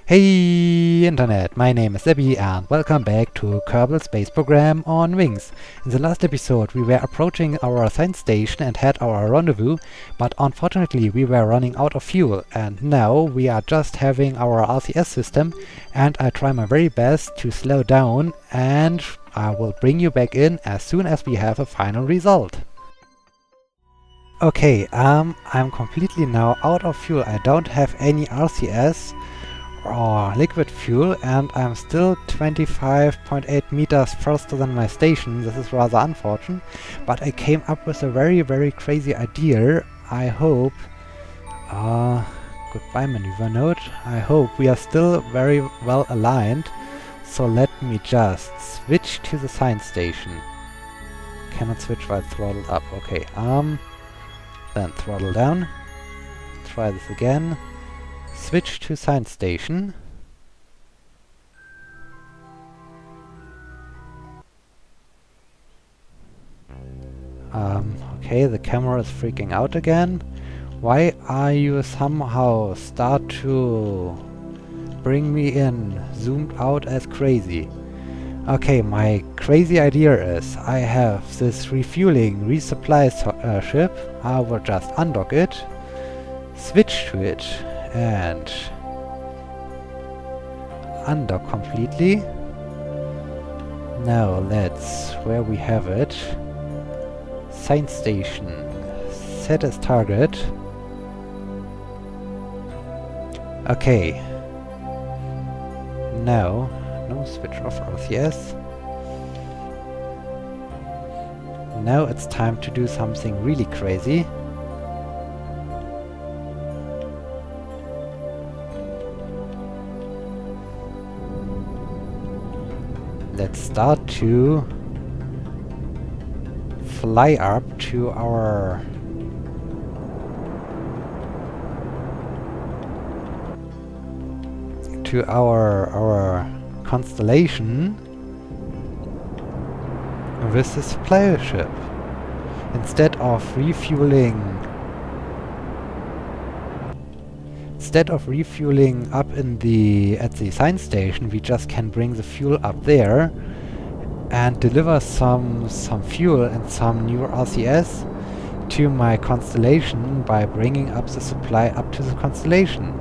Hey Internet, my name is Abby and welcome back to Kerbal Space Program on Wings. In the last episode we were approaching our science station and had our rendezvous, but unfortunately we were running out of fuel and now we are just having our RCS system and I try my very best to slow down and I will bring you back in as soon as we have a final result. Okay, I'm completely now out of fuel. I don't have any RCS or liquid fuel and I'm still 25.8 meters faster than my station. This is rather unfortunate, but I came up with a very crazy idea. I hope goodbye maneuver node. I hope we are still very well aligned, so let me just switch to the science station. Cannot switch while throttled up. Okay, then throttle down. Try this again. Switch to science station. Okay, the camera is freaking out again. Why are you somehow start to bring me in, zoomed out as crazy? Okay, my crazy idea is I have this refueling, resupply ship. I will just undock it, switch to it, and undock completely. Now let's, where we have it, science station, set as target. Okay, now no switch off RCS. Now it's time to do something really crazy. Let's start to fly up to our Constellation with the supply ship. Instead of refueling up in at the science station, we just can bring the fuel up there and deliver some fuel and some new RCS to my Constellation by bringing up the supply up to the Constellation.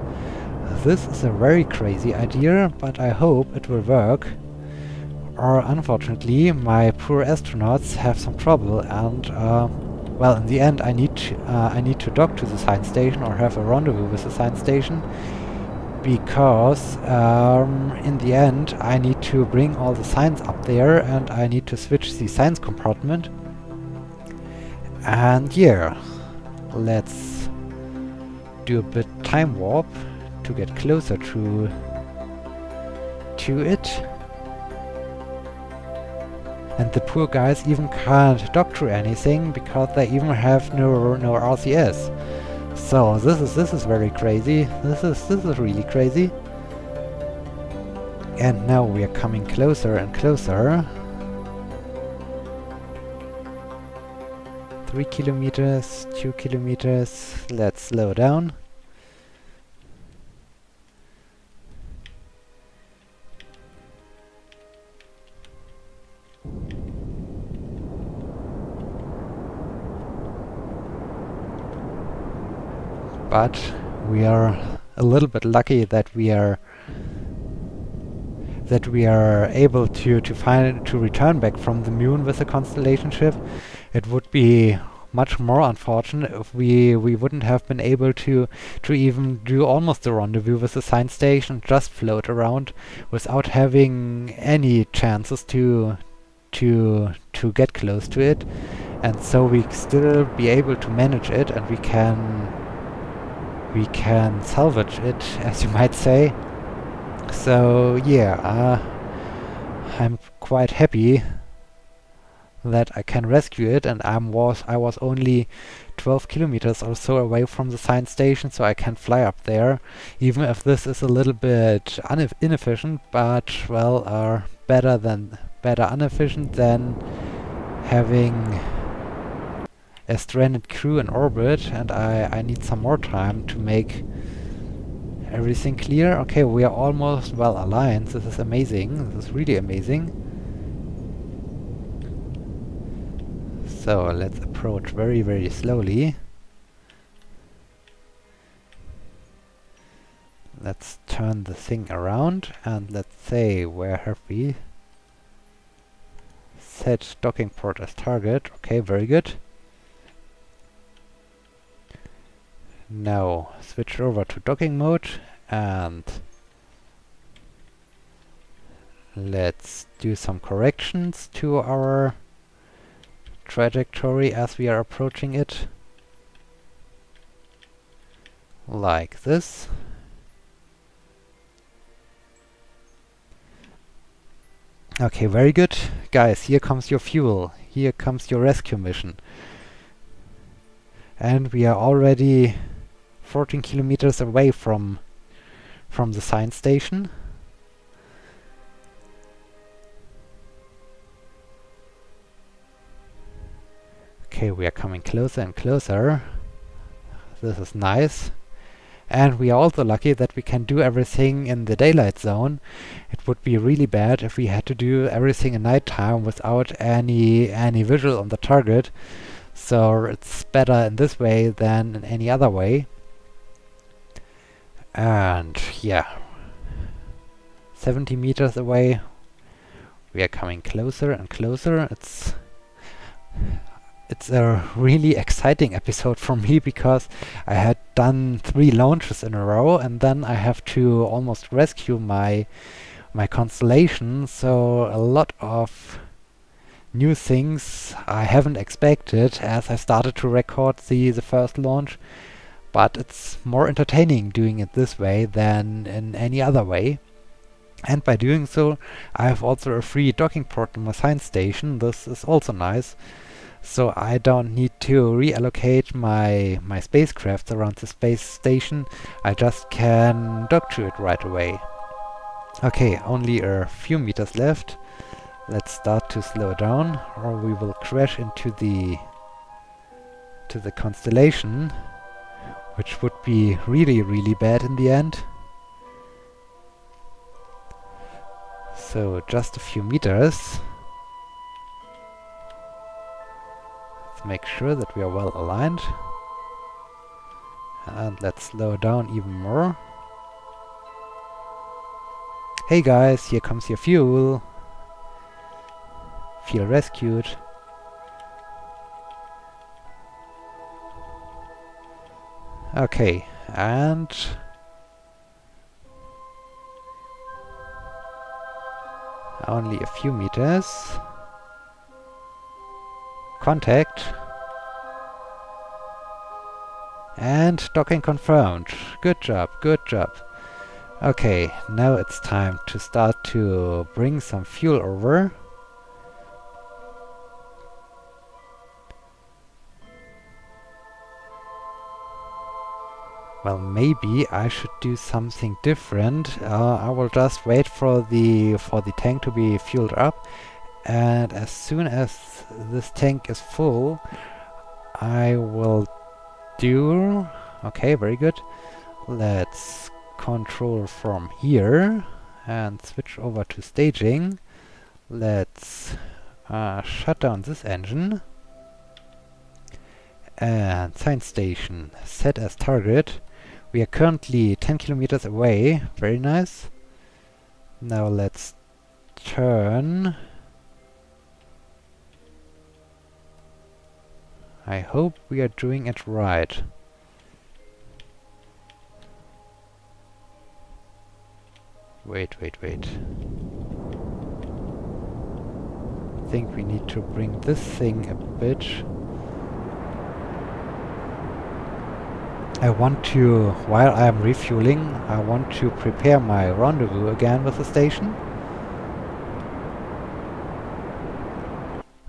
This is a very crazy idea, but I hope it will work. Or unfortunately, my poor astronauts have some trouble, and well, in the end, I need to dock to the science station or have a rendezvous with the science station, because in the end, I need to bring all the science up there, and I need to switch the science compartment. And yeah, let's do a bit time warp to get closer to it. And the poor guys even can't dock to anything because they even have no RCS. So this is very crazy. This is really crazy. And now we are coming closer and closer. 3 kilometers, 2 kilometers. Let's slow down. But we are a little bit lucky that we are able to return back from the moon with the Constellation ship. It would be much more unfortunate if we wouldn't have been able to even do almost a rendezvous with the science station, just float around without having any chances to get close to it. And so we still be able to manage it, and we can salvage it, as you might say. So yeah, I'm quite happy that I can rescue it, and I was only 12 kilometers or so away from the science station, so I can fly up there, even if this is a little bit inefficient, but well, better inefficient than having a stranded crew in orbit, and I need some more time to make Everything clear? Okay, we are almost well aligned. This is amazing. This is really amazing. So let's approach very, very slowly. Let's turn the thing around and let's say, where have we? Set docking port as target. Okay, very good. Now switch over to docking mode and let's do some corrections to our trajectory as we are approaching it. Like this. Okay, very good. Guys, here comes your fuel. Here comes your rescue mission. And we are already 14 kilometers away from the science station. Okay, we are coming closer and closer. This is nice. And we are also lucky that we can do everything in the daylight zone. It would be really bad if we had to do everything in nighttime without any visual on the target. So it's better in this way than in any other way. And yeah, 70 meters away. We are coming closer and closer. It's a really exciting episode for me because I had done 3 launches in a row and then I have to almost rescue my Constellation, so a lot of new things I haven't expected as I started to record the first launch, but it's more entertaining doing it this way than in any other way. And by doing so, I have also a free docking port on my science station. This is also nice. So I don't need to reallocate my spacecraft around the space station. I just can dock to it right away. Okay, only a few meters left. Let's start to slow down, or we will crash into the Constellation, which would be really, really bad in the end. So just a few meters. Make sure that we are well aligned, and let's slow down even more. Hey guys, here comes your fuel. Feel rescued. Okay, and only a few meters. Contact. And docking confirmed. Good job, good job. Okay, now it's time to start to bring some fuel over. Well, maybe I should do something different. I will just wait for the tank to be fueled up. And as soon as this tank is full, I will do... Okay, very good. Let's control from here and switch over to staging. Let's shut down this engine. And science station set as target. We are currently 10 kilometers away. Very nice. Now let's turn... I hope we are doing it right. Wait. I think we need to bring this thing a bit. I want to, while I am refueling, I want to prepare my rendezvous again with the station.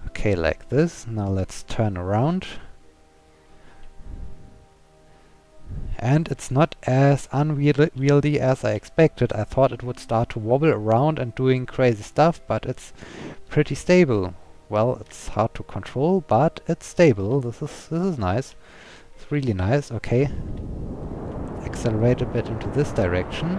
Okay, like this. Now let's turn around. And it's not as unwieldy as I expected. I thought it would start to wobble around and doing crazy stuff, but it's pretty stable. Well, it's hard to control, but it's stable. This is nice. It's really nice. Okay. accelerate a bit into this direction.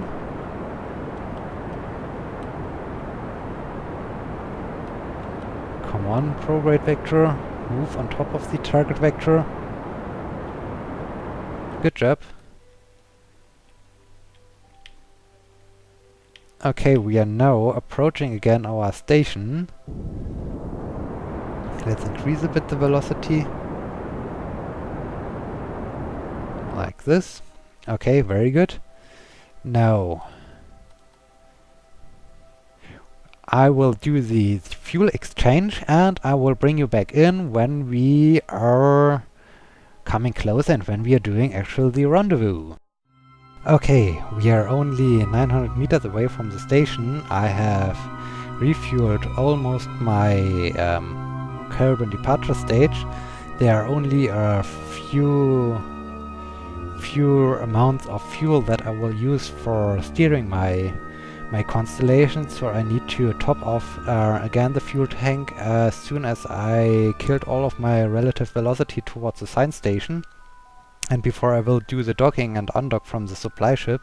Come on, prograde vector. Move on top of the target vector. Good job. Okay, we are now approaching again our station. Let's increase a bit the velocity. Like this. Okay, very good. Now, I will do the fuel exchange and I will bring you back in when we are coming close and when we are doing actually the rendezvous. Okay, we are only 900 meters away from the station. I have refueled almost my Kerbal departure stage. There are only a few amounts of fuel that I will use for steering my Constellation, so I need to top off again the fuel tank as soon as I killed all of my relative velocity towards the science station. And before I will do the docking and undock from the supply ship,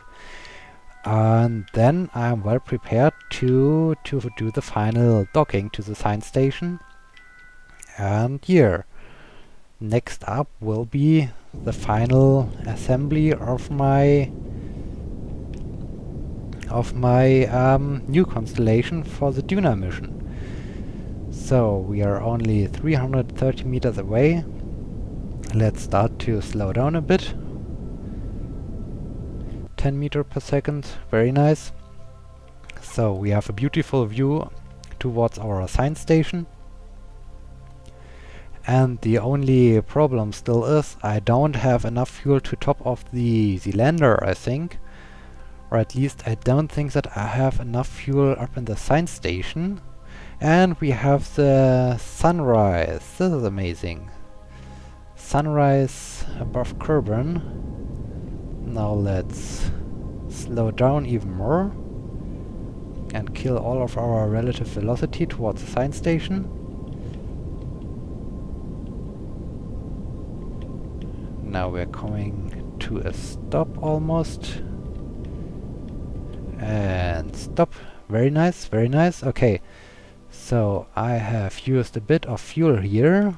and then I'm well prepared to do the final docking to the science station. And here, next up will be the final assembly of my new constellation for the Duna mission. So we are only 330 meters away. Let's start to slow down a bit. 10 meters per second, very nice. So we have a beautiful view towards our science station. And the only problem still is I don't have enough fuel to top off the lander, I think. Or at least I don't think that I have enough fuel up in the science station. And we have the sunrise. This is amazing. Sunrise above Kerbal. Now let's slow down even more and kill all of our relative velocity towards the science station. Now we're coming to a stop almost. And stop. Very nice, very nice. Okay, so I have used a bit of fuel here.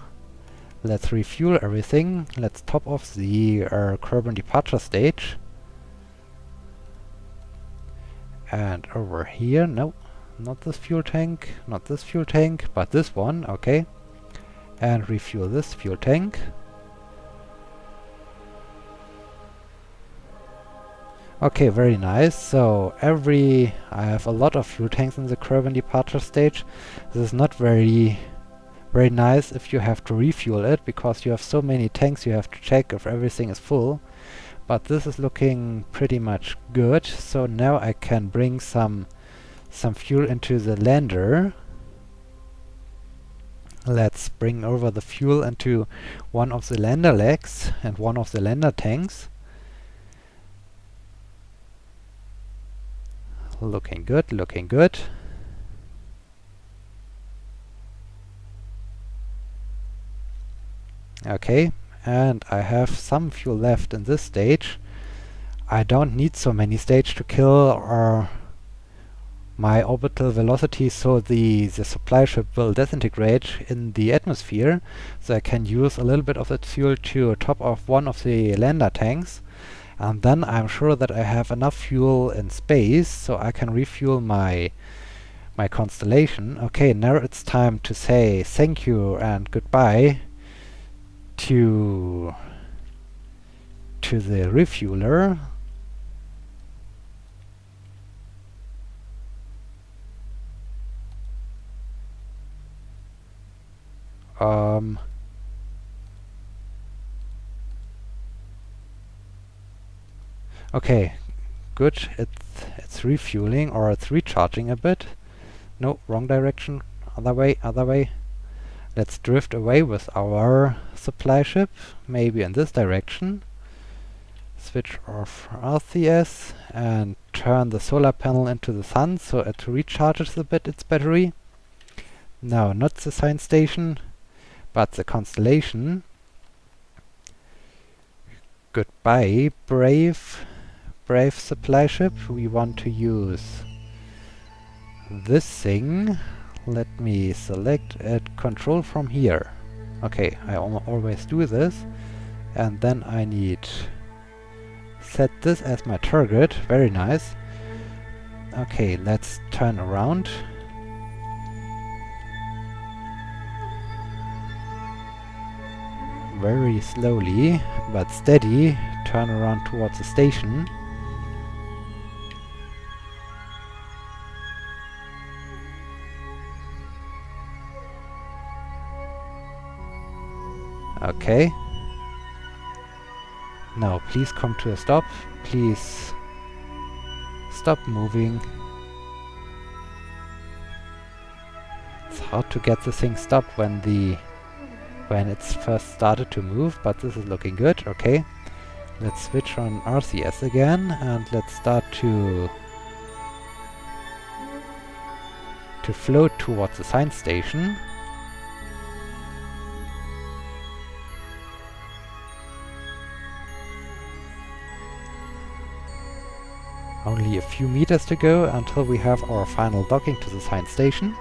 Let's refuel everything. Let's top off the Kerbal departure stage. And over here, no, not this fuel tank, not this fuel tank, but this one, okay. And refuel this fuel tank. Okay, very nice. So I have a lot of fuel tanks in the Kerbal departure stage. This is not very nice if you have to refuel it, because you have so many tanks you have to check if everything is full. But this is looking pretty much good. So now I can bring some fuel into the lander. Let's bring over the fuel into one of the lander legs and one of the lander tanks. Looking good, looking good. Okay, and I have some fuel left in this stage. I don't need so many stages to kill my orbital velocity, so the supply ship will disintegrate in the atmosphere. So I can use a little bit of that fuel to top off one of the lander tanks. And then I'm sure that I have enough fuel in space, so I can refuel my Constellation. Okay, now it's time to say thank you and goodbye to the refueler. Okay, good. It's refueling, or it's recharging a bit. No, wrong direction. Other way, other way. Let's drift away with our supply ship, maybe in this direction. Switch off RCS and turn the solar panel into the sun so it recharges a bit its battery. No, not the science station, but the Constellation. Goodbye, brave Brave supply ship. We want to use this thing. Let me select it, control from here. Okay, I always do this. And then I need set this as my target. Very nice. Okay, let's turn around. Very slowly, but steady, turn around towards the station. Okay. Now, please come to a stop. Please stop moving. It's hard to get the thing stopped when it's first started to move, but this is looking good. Okay. Let's switch on RCS again and let's start to float towards the science station. Only a few meters to go until we have our final docking to the science station.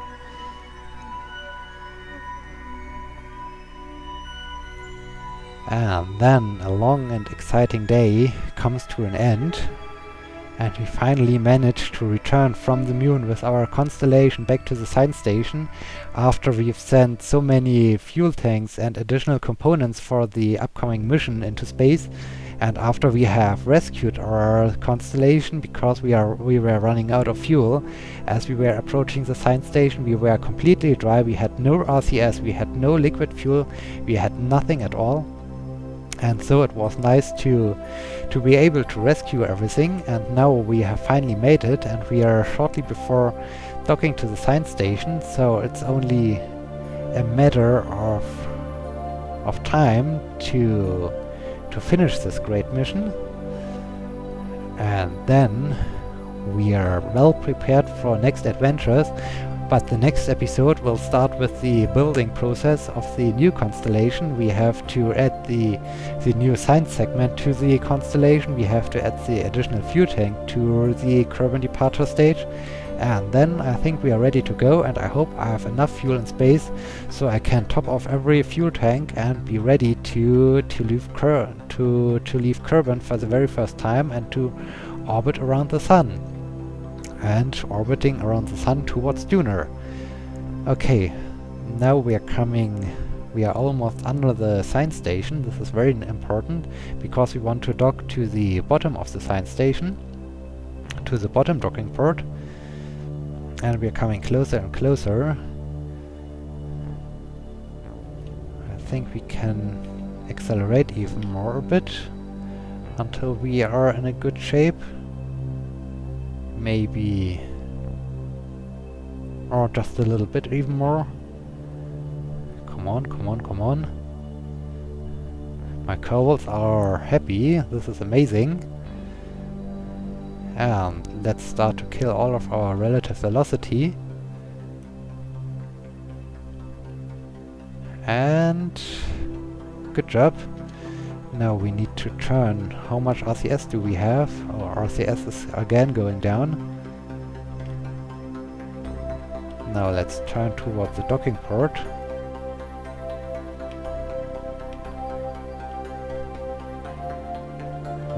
And then a long and exciting day comes to an end, and we finally manage to return from the moon with our Constellation back to the science station after we've sent so many fuel tanks and additional components for the upcoming mission into space, and after we have rescued our Constellation because we were running out of fuel. As we were approaching the science station, we were completely dry. We had no RCS, we had no liquid fuel, we had nothing at all. And so it was nice to be able to rescue everything, and now we have finally made it, and we are shortly before docking to the science station, so it's only a matter of time to finish this great mission. And then we are well prepared for next adventures. But the next episode will start with the building process of the new constellation. We have to add the new science segment to the constellation. We have to add the additional fuel tank to the Kerbal departure stage. And then I think we are ready to go, and I hope I have enough fuel in space so I can top off every fuel tank and be ready to leave Kerbal for the very first time and to orbit around the sun. And orbiting around the sun towards Duner. Okay, now we are almost under the science station. This is very important because we want to dock to the bottom of the science station, to the bottom docking port, and we are coming closer and closer. I think we can accelerate even more a bit until we are in a good shape. Maybe, or just a little bit even more. Come on, come on, come on. My Kerbals are happy. This is amazing. And let's start to kill all of our relative velocity. And good job. Now we need to turn. How much RCS do we have? Our RCS is again going down. Now let's turn towards the docking port.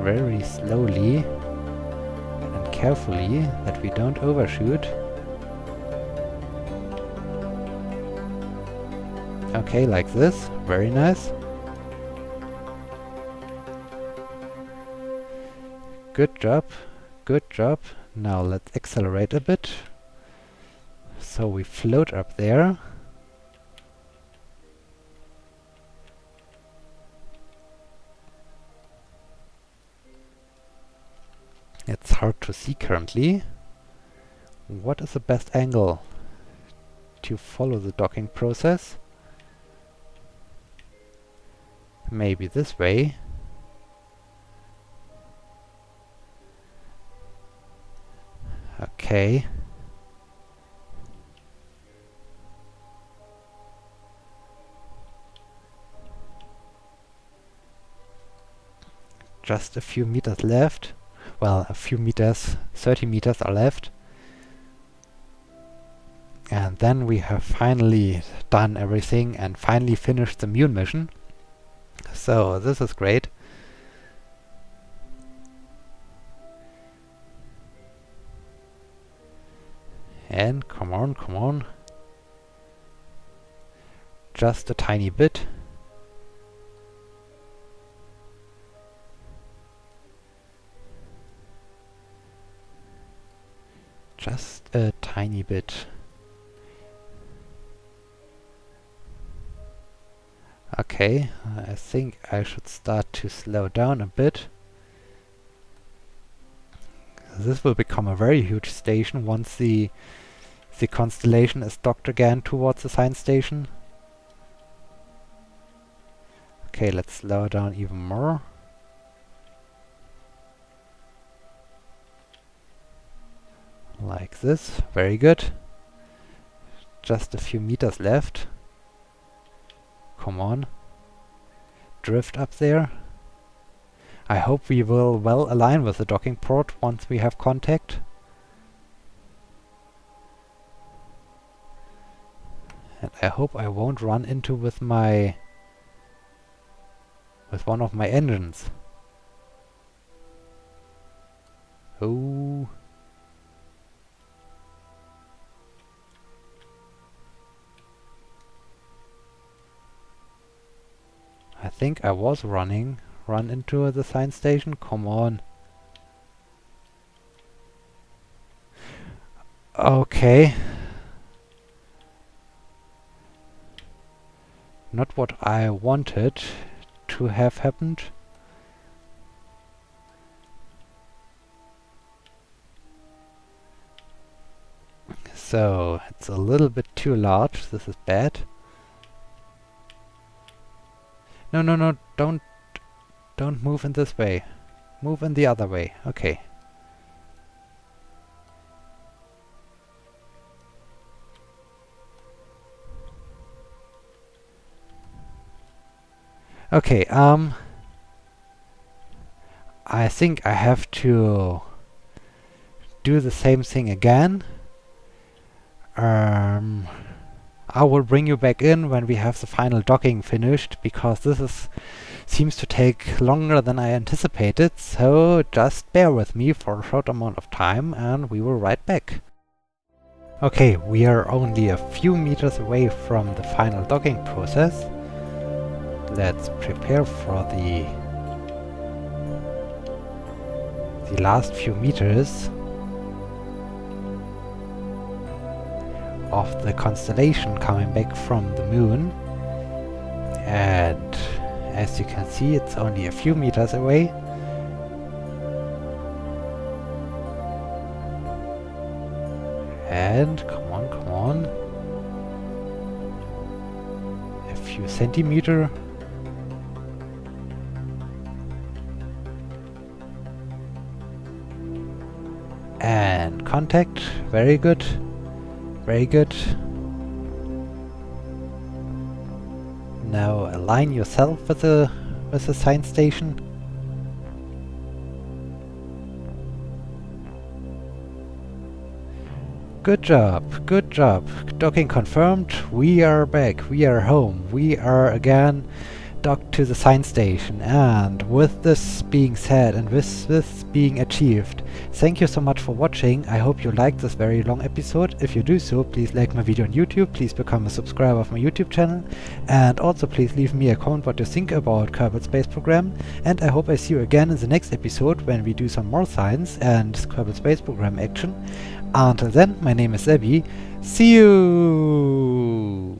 Very slowly and carefully, that we don't overshoot. Okay, like this. Very nice. Good job, good job. Now let's accelerate a bit. So we float up there. It's hard to see currently. What is the best angle to follow the docking process? Maybe this way. Okay. Just a few meters left. well, a few meters, 30 meters are left. And then we have finally done everything and finally finished the moon mission. So this is great. And come on, come on. Just a tiny bit. Just a tiny bit. Okay, I think I should start to slow down a bit. This will become a very huge station once the Constellation is docked again towards the science station. Okay, let's slow down even more. Like this, very good. Just a few meters left. Come on. Drift up there. I hope we will well align with the docking port once we have contact. And I hope I won't run into with one of my engines. Oh. I think I was run into the science station. Come on. Okay. Not what I wanted to have happened. So, it's a little bit too large. This is bad. No, no, no, don't move in this way. Move in the other way. Okay. Okay, I think I have to do the same thing again. I will bring you back in when we have the final docking finished, because this seems to take longer than I anticipated, so just bear with me for a short amount of time and we will right back. Okay, we are only a few meters away from the final docking process. Let's prepare for the last few meters of the Constellation coming back from the moon. And as you can see, it's only a few meters away. And come on, come on. A few centimeters. And contact, very good, very good. Now align yourself with the science station. Good job, good job. Docking confirmed. We are back, we are home, we are again docked to the science station. And with this being said and with this being achieved, thank you so much for watching. I hope you liked this very long episode. If you do so, please like my video on YouTube, please become a subscriber of my YouTube channel, and also please leave me a comment what you think about Kerbal Space Program. And I hope I see you again in the next episode when we do some more science and Kerbal Space Program action. Until then, my name is Abby. See you!